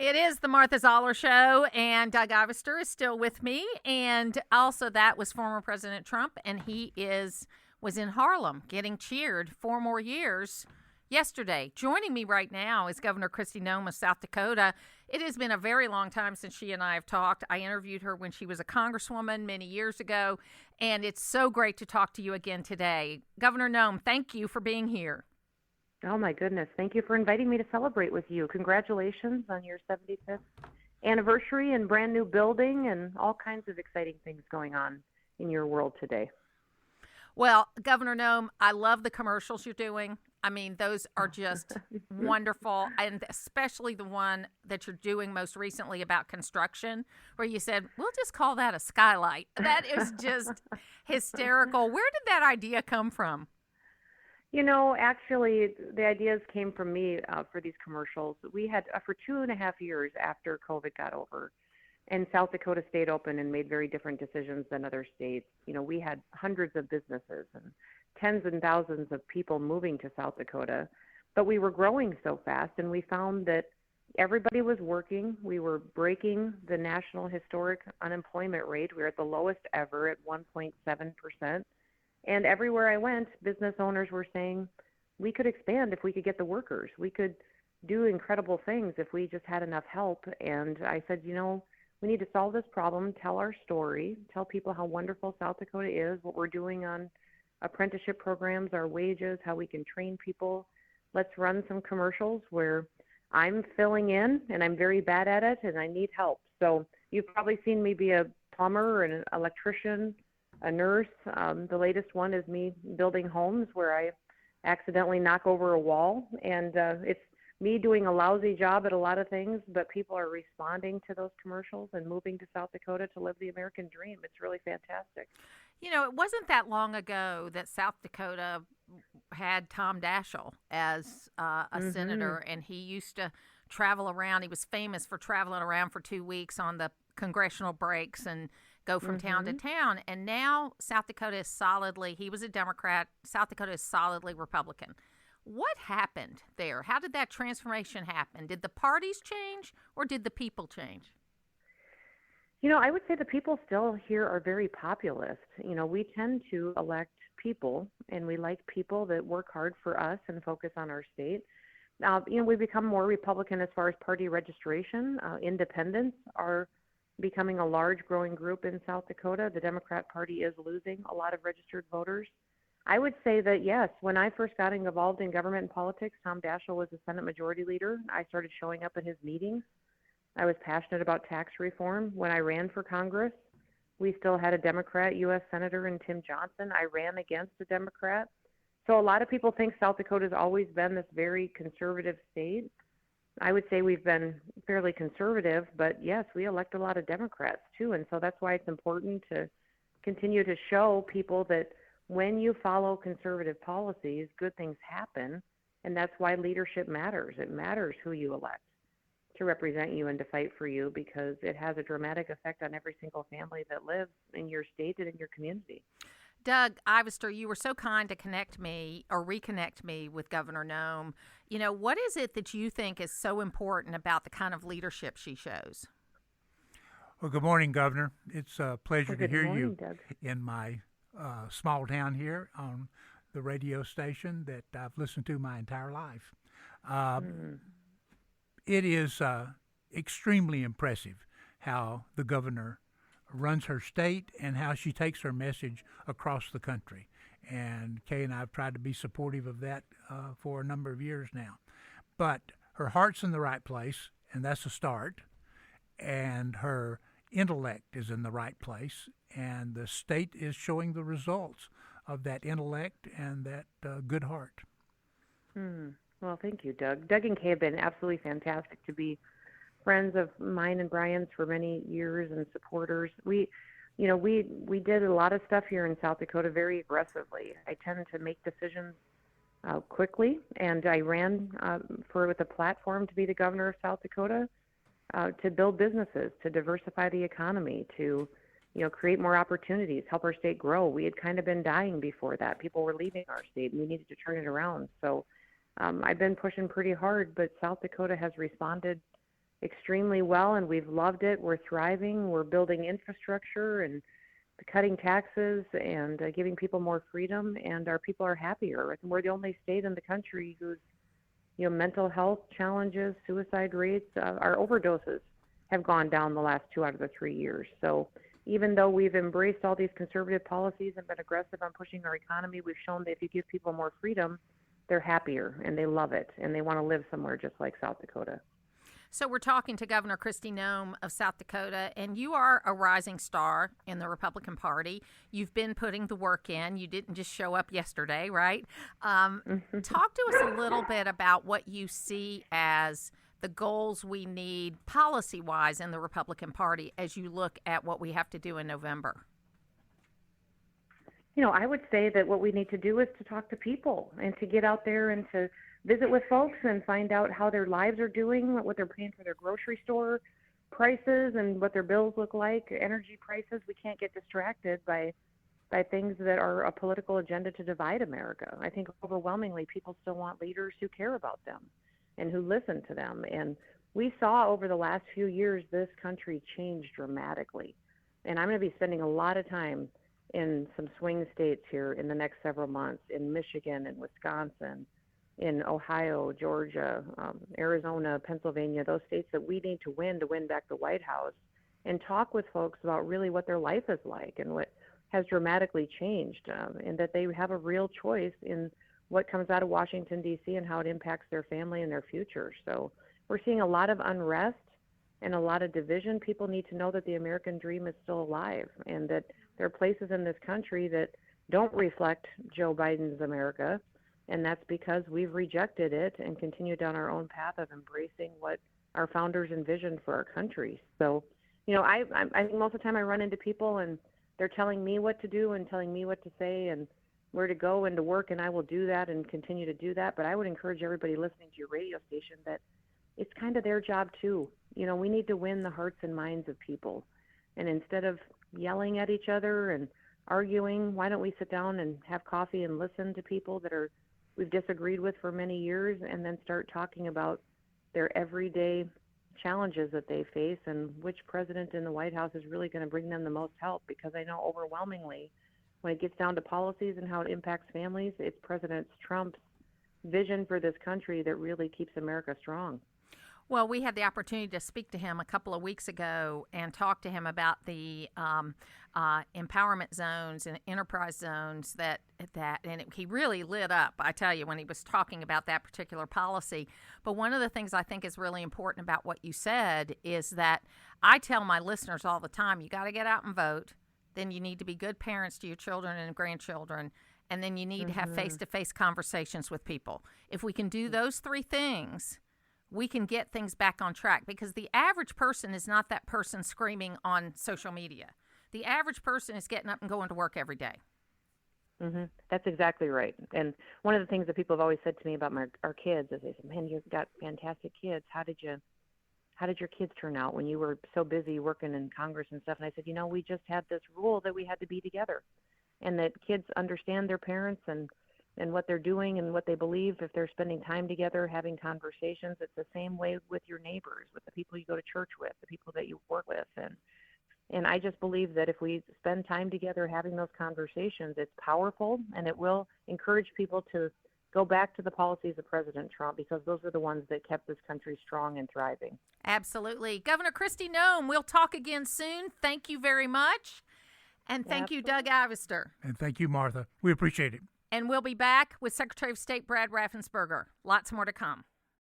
It is the Martha Zoller Show, and Doug Ivester is still with me. And also, that was former President Trump, and was in Harlem getting cheered 4 more years yesterday. Joining me right now is Governor Kristi Noem of South Dakota. It has been a very long time since she and I have talked. I interviewed her when she was a congresswoman many years ago, and it's so great to talk to you again today. Governor Noem, thank you for being here. Oh, my goodness. Thank you for inviting me to celebrate with you. Congratulations on your 75th anniversary and brand new building and all kinds of exciting things going on in your world today. Well, Governor Noem, I love the commercials you're doing. I mean, those are just wonderful, and especially the one that you're doing most recently about construction, where you said, we'll just call that a skylight. That is just hysterical. Where did that idea come from? You know, actually, the ideas came from me for these commercials. We had, for 2.5 years after COVID got over, and South Dakota stayed open and made very different decisions than other states. You know, we had hundreds of businesses and tens and thousands of people moving to South Dakota, but we were growing so fast, and we found that everybody was working. We were breaking the national historic unemployment rate. We were at the lowest ever at 1.7%. And everywhere I went, business owners were saying, we could expand if we could get the workers. We could do incredible things if we just had enough help. And I said, you know, we need to solve this problem, tell our story, tell people how wonderful South Dakota is, what we're doing on apprenticeship programs, our wages, how we can train people. Let's run some commercials where I'm filling in, and I'm very bad at it, and I need help. So you've probably seen me be a plumber, an electrician, a nurse. The latest one is me building homes where I accidentally knock over a wall, and it's me doing a lousy job at a lot of things, but people are responding to those commercials and moving to South Dakota to live the American dream. It's really fantastic. You know, it wasn't that long ago that South Dakota had Tom Daschle as a senator, and he used to travel around. He was famous for traveling around for 2 weeks on the congressional breaks and go from town to town. And now South Dakota is he was a Democrat, South Dakota is solidly Republican. What happened there? How did that transformation happen? Did the parties change, or did the people change? You know, I would say the people still here are very populist. You know, we tend to elect people, and we like people that work hard for us and focus on our state. You know, we become more Republican as far as party registration. Independents are becoming a large growing group in South Dakota. The Democrat Party is losing a lot of registered voters. I would say that, yes, when I first got involved in government and politics, Tom Daschle was the Senate Majority Leader. I started showing up at his meetings. I was passionate about tax reform. When I ran for Congress, we still had a Democrat U.S. Senator in Tim Johnson. I ran against a Democrat. So a lot of people think South Dakota has always been this very conservative state. I would say we've been fairly conservative, but yes, we elect a lot of Democrats too. And so that's why it's important to continue to show people that when you follow conservative policies, good things happen. And that's why leadership matters. It matters who you elect to represent you and to fight for you, because it has a dramatic effect on every single family that lives in your state and in your community. Doug Ivester, you were so kind to reconnect me with Governor Noem. You know, what is it that you think is so important about the kind of leadership she shows? Well, good morning, Governor. It's a pleasure to hear you, Doug, in my small town here on the radio station that I've listened to my entire life. It is extremely impressive how the governor runs her state and how she takes her message across the country. And Kay and I have tried to be supportive of that for a number of years now. But her heart's in the right place, and that's a start. And her intellect is in the right place, and the state is showing the results of that intellect and that good heart. Well, thank you, Doug. Doug and Kay have been absolutely fantastic to be friends of mine and Brian's for many years and supporters. We did a lot of stuff here in South Dakota very aggressively. I tend to make decisions quickly, and I ran with a platform to be the governor of South Dakota, to build businesses, to diversify the economy, to create more opportunities, help our state grow. We had kind of been dying before that. People were leaving our state, and we needed to turn it around. So I've been pushing pretty hard, but South Dakota has responded extremely well, and we've loved it. We're thriving. We're building infrastructure and cutting taxes and giving people more freedom, and our people are happier. We're the only state in the country whose mental health challenges, suicide rates, our overdoses have gone down the last 2 out of the 3 years. So even though we've embraced all these conservative policies and been aggressive on pushing our economy, we've shown that if you give people more freedom, they're happier and they love it and they want to live somewhere just like South Dakota. So we're talking to Governor Kristi Noem of South Dakota, and you are a rising star in the Republican Party. You've been putting the work in. You didn't just show up yesterday, right? Talk to us a little bit about what you see as the goals we need policy-wise in the Republican Party as you look at what we have to do in November. I would say that what we need to do is to talk to people and to get out there and to visit with folks and find out how their lives are doing, what they're paying for their grocery store prices and what their bills look like, energy prices. We can't get distracted by things that are a political agenda to divide America. I think overwhelmingly people still want leaders who care about them and who listen to them. And we saw over the last few years this country change dramatically. And I'm going to be spending a lot of time in some swing states here in the next several months, in Michigan and Wisconsin, in Ohio, Georgia, Arizona, Pennsylvania, those states that we need to win back the White House, and talk with folks about really what their life is like and what has dramatically changed, and that they have a real choice in what comes out of Washington, D.C. and how it impacts their family and their future. So we're seeing a lot of unrest and a lot of division. People need to know that the American dream is still alive and that there are places in this country that don't reflect Joe Biden's America, and that's because we've rejected it and continued down our own path of embracing what our founders envisioned for our country. So, I think most of the time I run into people and they're telling me what to do and telling me what to say and where to go and to work, and I will do that and continue to do that. But I would encourage everybody listening to your radio station that it's kind of their job too. We need to win the hearts and minds of people. And instead of yelling at each other and arguing, why don't we sit down and have coffee and listen to people that we've disagreed with for many years, and then start talking about their everyday challenges that they face and which president in the White House is really going to bring them the most help. Because I know overwhelmingly when it gets down to policies and how it impacts families, it's President Trump's vision for this country that really keeps America strong. Well, we had the opportunity to speak to him a couple of weeks ago and talk to him about the empowerment zones and enterprise zones he really lit up, I tell you, when he was talking about that particular policy. But one of the things I think is really important about what you said is that I tell my listeners all the time, you got to get out and vote. Then you need to be good parents to your children and grandchildren. And then you need to have face-to-face conversations with people. If we can do those three things, we can get things back on track, because the average person is not that person screaming on social media. The average person is getting up and going to work every day. That's exactly right. And one of the things that people have always said to me about our kids is they said, "Man, you've got fantastic kids. How did your kids turn out when you were so busy working in Congress and stuff?" And I said, we just had this rule that we had to be together, and that kids understand their parents and what they're doing and what they believe if they're spending time together, having conversations. It's the same way with your neighbors, with the people you go to church with, the people that you work with. And I just believe that if we spend time together having those conversations, it's powerful, and it will encourage people to go back to the policies of President Trump, because those are the ones that kept this country strong and thriving. Absolutely. Governor Kristi Noem, we'll talk again soon. Thank you very much. And thank you, Doug Ivester. And thank you, Martha. We appreciate it. And we'll be back with Secretary of State Brad Raffensperger. Lots more to come.